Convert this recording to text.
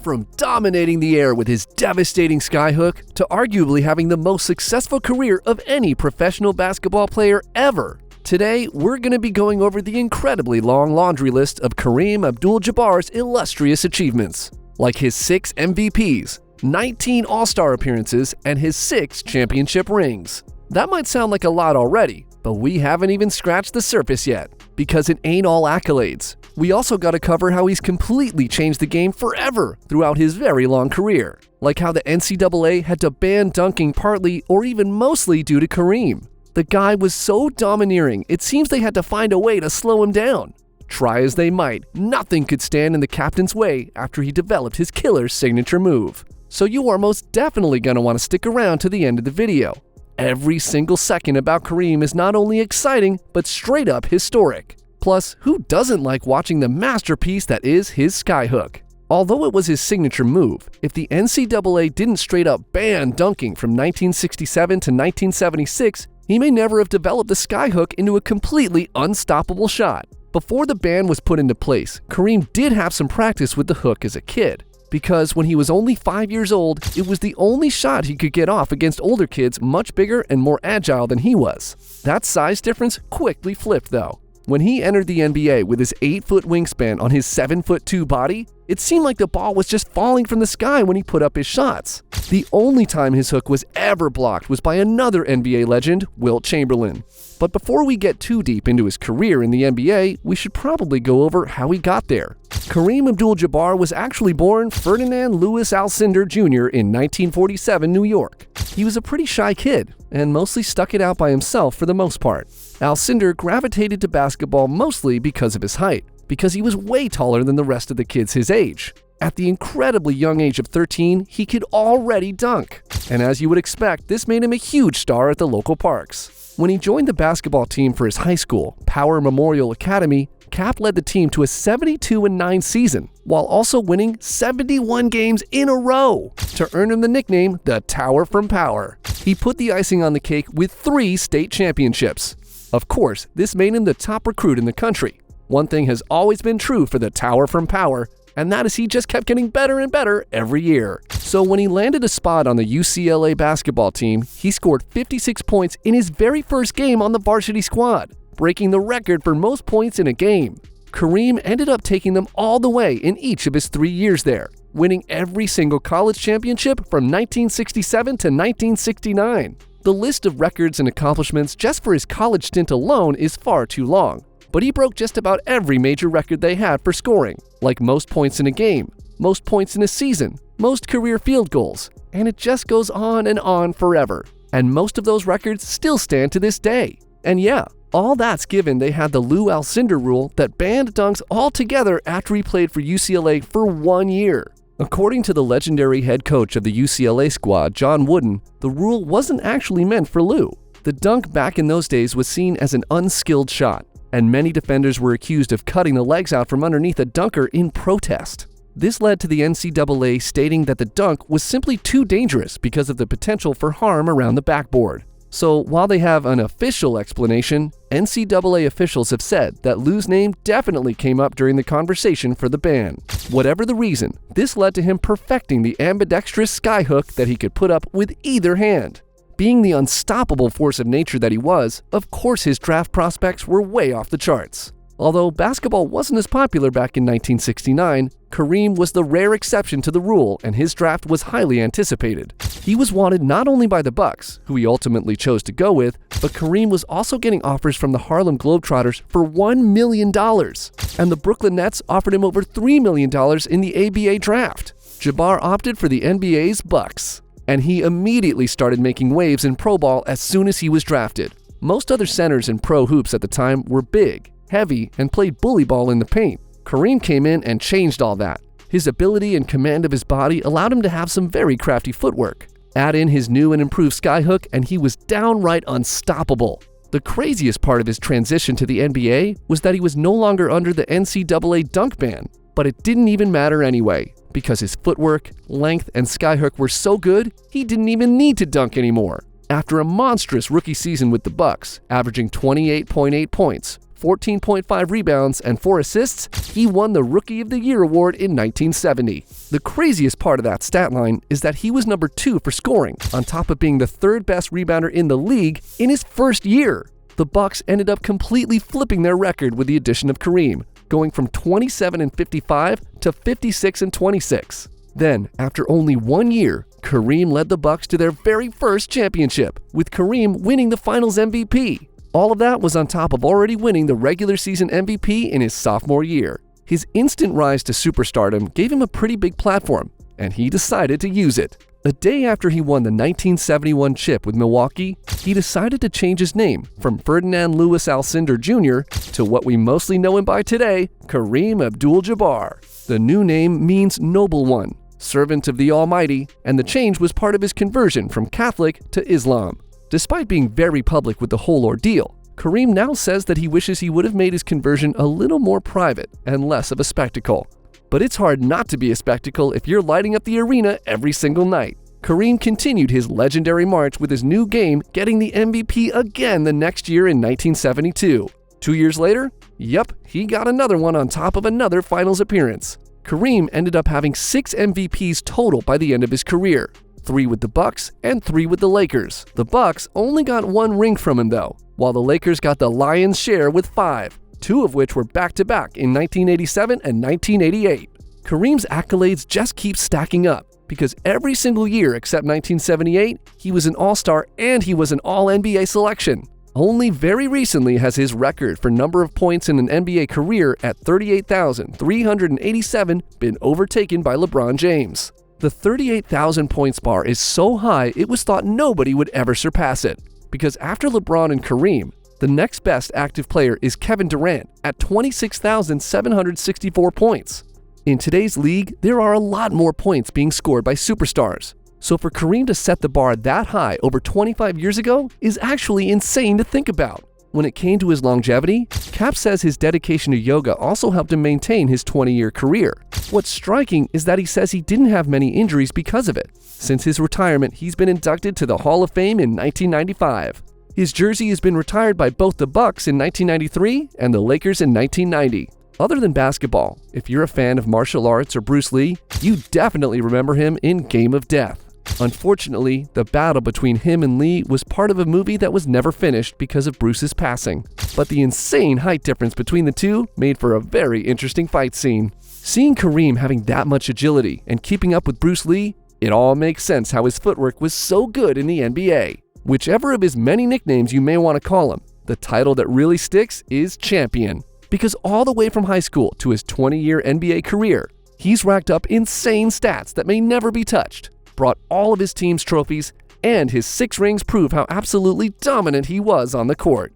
From dominating the air with his devastating skyhook to arguably having the most successful career of any professional basketball player ever. Today, we're going to be going over the incredibly long laundry list of Kareem Abdul Jabbar's illustrious achievements, like his 6 MVPs, 19 All-Star appearances, and his 6 championship rings. That might sound like a lot already, but we haven't even scratched the surface yet, because it ain't all accolades. We also got to cover how he's completely changed the game forever throughout his very long career, like how the NCAA had to ban dunking partly or even mostly due to Kareem. The guy was so domineering, it seems they had to find a way to slow him down. Try as they might, nothing could stand in the captain's way after he developed his killer signature move. So you are most definitely going to want to stick around to the end of the video. Every single second about Kareem is not only exciting, but straight up historic. Plus, who doesn't like watching the masterpiece that is his skyhook? Although it was his signature move, if the NCAA didn't straight up ban dunking from 1967 to 1976, he may never have developed the skyhook into a completely unstoppable shot. Before the ban was put into place, Kareem did have some practice with the hook as a kid, because when he was only 5 years old, it was the only shot he could get off against older kids much bigger and more agile than he was. That size difference quickly flipped though. When he entered the NBA with his 8-foot wingspan on his 7'2" body, it seemed like the ball was just falling from the sky when he put up his shots. The only time his hook was ever blocked was by another NBA legend, Wilt Chamberlain. But before we get too deep into his career in the NBA, we should probably go over how he got there. Kareem Abdul Jabbar was actually born Ferdinand Louis Alcindor Jr. in 1947 New York. He was a pretty shy kid, and mostly stuck it out by himself for the most part. Alcindor gravitated to basketball mostly because of his height, because he was way taller than the rest of the kids his age. At the incredibly young age of 13, he could already dunk. And as you would expect, this made him a huge star at the local parks. When he joined the basketball team for his high school, Power Memorial Academy, Cap led the team to a 72-9 season, while also winning 71 games in a row to earn him the nickname the Tower from Power. He put the icing on the cake with 3 state championships. Of course, this made him the top recruit in the country. One thing has always been true for the Tower from Power, and that is he just kept getting better and better every year. So when he landed a spot on the UCLA basketball team, he scored 56 points in his very first game on the varsity squad, breaking the record for most points in a game. Kareem ended up taking them all the way in each of his 3 years there, winning every single college championship from 1967 to 1969. The list of records and accomplishments just for his college stint alone is far too long, but he broke just about every major record they had for scoring, like most points in a game, most points in a season, most career field goals, and it just goes on forever. And most of those records still stand to this day. And yeah, all that's given they had the Lou Alcindor rule that banned dunks altogether after he played for UCLA for 1 year. According to the legendary head coach of the UCLA squad, John Wooden, the rule wasn't actually meant for Lou. The dunk back in those days was seen as an unskilled shot, and many defenders were accused of cutting the legs out from underneath a dunker in protest. This led to the NCAA stating that the dunk was simply too dangerous because of the potential for harm around the backboard. So while they have an official explanation, NCAA officials have said that Lou's name definitely came up during the conversation for the ban. Whatever the reason, this led to him perfecting the ambidextrous skyhook that he could put up with either hand. Being the unstoppable force of nature that he was, of course his draft prospects were way off the charts. Although basketball wasn't as popular back in 1969, Kareem was the rare exception to the rule and his draft was highly anticipated. He was wanted not only by the Bucks, who he ultimately chose to go with, but Kareem was also getting offers from the Harlem Globetrotters for $1 million. And the Brooklyn Nets offered him over $3 million in the ABA draft. Jabbar opted for the NBA's Bucks, and he immediately started making waves in pro ball as soon as he was drafted. Most other centers in pro hoops at the time were big, heavy, and played bully ball in the paint. Kareem came in and changed all that. His ability and command of his body allowed him to have some very crafty footwork. Add in his new and improved skyhook and he was downright unstoppable. The craziest part of his transition to the NBA was that he was no longer under the NCAA dunk ban, but it didn't even matter anyway, because his footwork, length, and skyhook were so good, he didn't even need to dunk anymore. After a monstrous rookie season with the Bucks, averaging 28.8 points, 14.5 rebounds, and 4 assists, he won the Rookie of the Year award in 1970. The craziest part of that stat line is that he was number 2 for scoring, on top of being the 3rd best rebounder in the league in his first year. The Bucks ended up completely flipping their record with the addition of Kareem, going from 27-55 to 56-26. Then, after only 1 year, Kareem led the Bucks to their very first championship, with Kareem winning the Finals MVP. All of that was on top of already winning the regular season MVP in his sophomore year. His instant rise to superstardom gave him a pretty big platform, and he decided to use it. A day after he won the 1971 chip with Milwaukee, he decided to change his name from Ferdinand Louis Alcindor Jr. to what we mostly know him by today, Kareem Abdul Jabbar. The new name means Noble One, servant of the Almighty, and the change was part of his conversion from Catholic to Islam. Despite being very public with the whole ordeal, Kareem now says that he wishes he would have made his conversion a little more private and less of a spectacle. But it's hard not to be a spectacle if you're lighting up the arena every single night. Kareem continued his legendary march with his new game, getting the MVP again the next year in 1972. 2 years later, yep, he got another one on top of another finals appearance. Kareem ended up having 6 MVPs total by the end of his career, 3 with the Bucks and 3 with the Lakers. The Bucks only got 1 ring from him though, while the Lakers got the lion's share with 5. 2 of which were back-to-back in 1987 and 1988. Kareem's accolades just keep stacking up, because every single year except 1978, he was an All-Star and he was an All-NBA selection. Only very recently has his record for number of points in an NBA career at 38,387 been overtaken by LeBron James. The 38,000 points bar is so high it was thought nobody would ever surpass it, because after LeBron and Kareem, the next best active player is Kevin Durant at 26,764 points. In today's league, there are a lot more points being scored by superstars. So for Kareem to set the bar that high over 25 years ago is actually insane to think about. When it came to his longevity, Cap says his dedication to yoga also helped him maintain his 20-year career. What's striking is that he says he didn't have many injuries because of it. Since his retirement, he's been inducted to the Hall of Fame in 1995. His jersey has been retired by both the Bucks in 1993 and the Lakers in 1990. Other than basketball, if you're a fan of martial arts or Bruce Lee, you definitely remember him in Game of Death. Unfortunately, the battle between him and Lee was part of a movie that was never finished because of Bruce's passing. But the insane height difference between the two made for a very interesting fight scene. Seeing Kareem having that much agility and keeping up with Bruce Lee, it all makes sense how his footwork was so good in the NBA. Whichever of his many nicknames you may want to call him, the title that really sticks is champion. Because all the way from high school to his 20-year NBA career, he's racked up insane stats that may never be touched, brought all of his team's trophies, and his 6 rings prove how absolutely dominant he was on the court.